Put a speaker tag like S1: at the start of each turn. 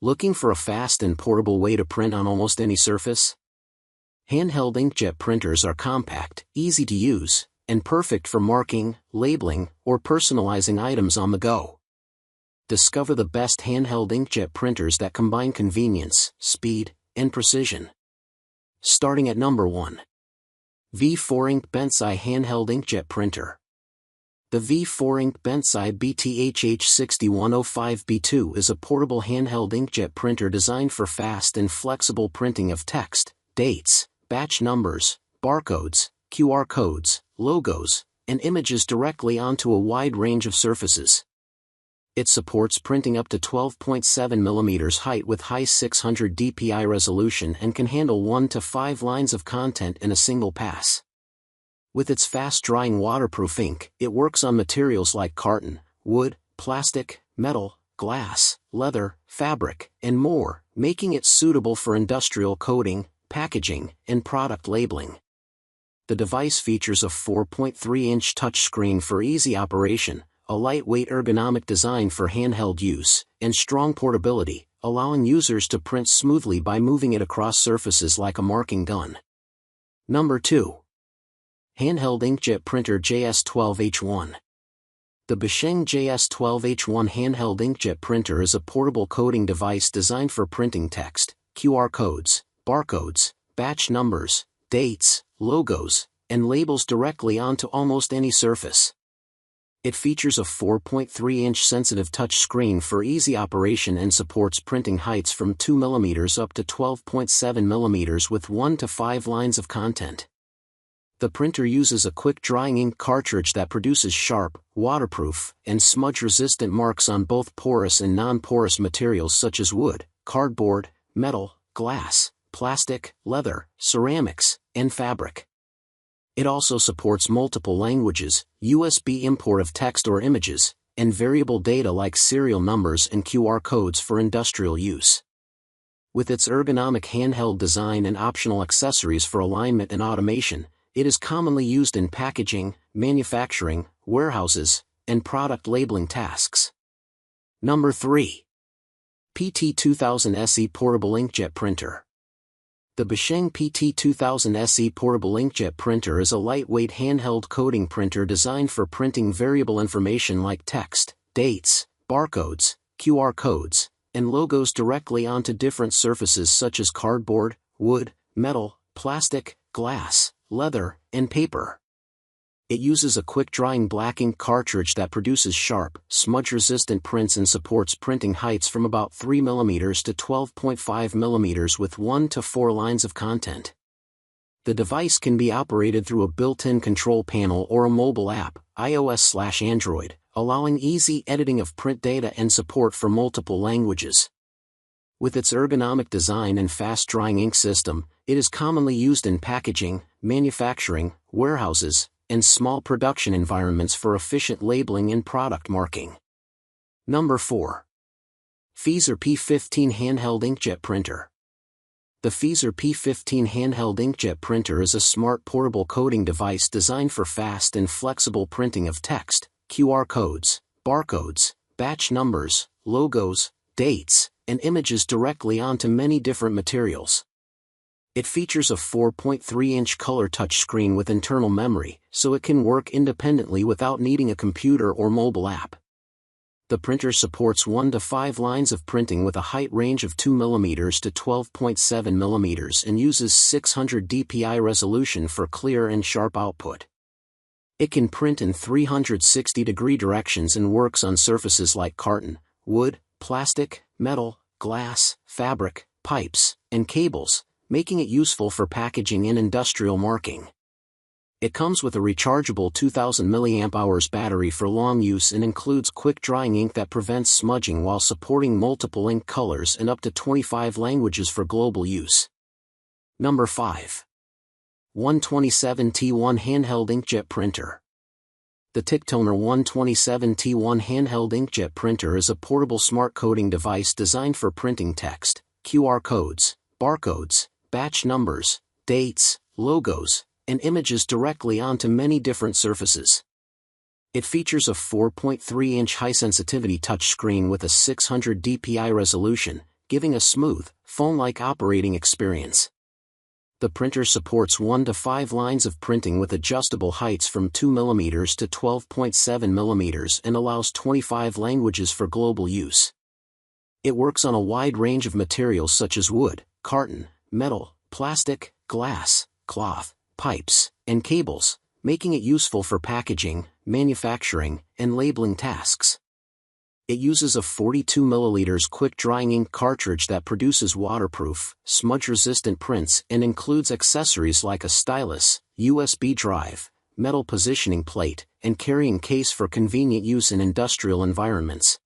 S1: Looking for a fast and portable way to print on almost any surface? Handheld inkjet printers are compact, easy to use, and perfect for marking, labeling, or personalizing items on the go. Discover the best handheld inkjet printers that combine convenience, speed, and precision. Starting at number 1. V4 Ink BENTSAI Handheld Inkjet Printer. The V4 Ink BENTSAI BTHH6105B2 is a portable handheld inkjet printer designed for fast and flexible printing of text, dates, batch numbers, barcodes, QR codes, logos, and images directly onto a wide range of surfaces. It supports printing up to 12.7 mm height with high 600 dpi resolution and can handle 1 to 5 lines of content in a single pass. With its fast-drying waterproof ink, it works on materials like carton, wood, plastic, metal, glass, leather, fabric, and more, making it suitable for industrial coding, packaging, and product labeling. The device features a 4.3-inch touchscreen for easy operation, a lightweight ergonomic design for handheld use, and strong portability, allowing users to print smoothly by moving it across surfaces like a marking gun. Number 2. Handheld Inkjet Printer JS12H1. The BENTSAI JS12H1 handheld inkjet printer is a portable coding device designed for printing text, QR codes, barcodes, batch numbers, dates, logos, and labels directly onto almost any surface. It features a 4.3-inch sensitive touch screen for easy operation and supports printing heights from 2 mm up to 12.7 mm with 1 to 5 lines of content. The printer uses a quick-drying ink cartridge that produces sharp, waterproof, and smudge-resistant marks on both porous and non-porous materials such as wood, cardboard, metal, glass, plastic, leather, ceramics, and fabric. It also supports multiple languages, USB import of text or images, and variable data like serial numbers and QR codes for industrial use. With its ergonomic handheld design and optional accessories for alignment and automation, it is commonly used in packaging, manufacturing, warehouses, and product labeling tasks. Number 3. PT2000 SE Portable Inkjet Printer. The BENTSAI PT2000 SE Portable Inkjet Printer is a lightweight handheld coding printer designed for printing variable information like text, dates, barcodes, QR codes, and logos directly onto different surfaces such as cardboard, wood, metal, plastic, glass, leather, and paper. It uses a quick-drying black ink cartridge that produces sharp, smudge-resistant prints and supports printing heights from about 3 mm to 12.5 mm with 1 to 4 lines of content. The device can be operated through a built-in control panel or a mobile app, iOS/Android, allowing easy editing of print data and support for multiple languages. With its ergonomic design and fast-drying ink system, it is commonly used in packaging, manufacturing, warehouses, and small production environments for efficient labeling and product marking. Number 4. Phezer P15 Handheld Inkjet Printer. The Phezer P15 Handheld Inkjet Printer is a smart portable coding device designed for fast and flexible printing of text, QR codes, barcodes, batch numbers, logos, dates, and images directly onto many different materials. It features a 4.3-inch color touchscreen with internal memory, so it can work independently without needing a computer or mobile app. The printer supports 1 to 5 lines of printing with a height range of 2 mm to 12.7 mm and uses 600 dpi resolution for clear and sharp output. It can print in 360-degree directions and works on surfaces like carton, wood, plastic, metal, glass, fabric, pipes, and cables, making it useful for packaging and industrial marking. It comes with a rechargeable 2000 mAh battery for long use and includes quick-drying ink that prevents smudging while supporting multiple ink colors and up to 25 languages for global use. Number 5. 127T1 Handheld Inkjet Printer. The TicToner 127T1 Handheld Inkjet Printer is a portable smart coding device designed for printing text, QR codes, barcodes, batch numbers, dates, logos, and images directly onto many different surfaces. It features a 4.3-inch high-sensitivity touchscreen with a 600 dpi resolution, giving a smooth, phone-like operating experience. The printer supports 1 to 5 lines of printing with adjustable heights from 2 mm to 12.7 mm and allows 25 languages for global use. It works on a wide range of materials such as wood, carton, metal, plastic, glass, cloth, pipes, and cables, making it useful for packaging, manufacturing, and labeling tasks. It uses a 42 ml quick-drying ink cartridge that produces waterproof, smudge-resistant prints and includes accessories like a stylus, USB drive, metal positioning plate, and carrying case for convenient use in industrial environments.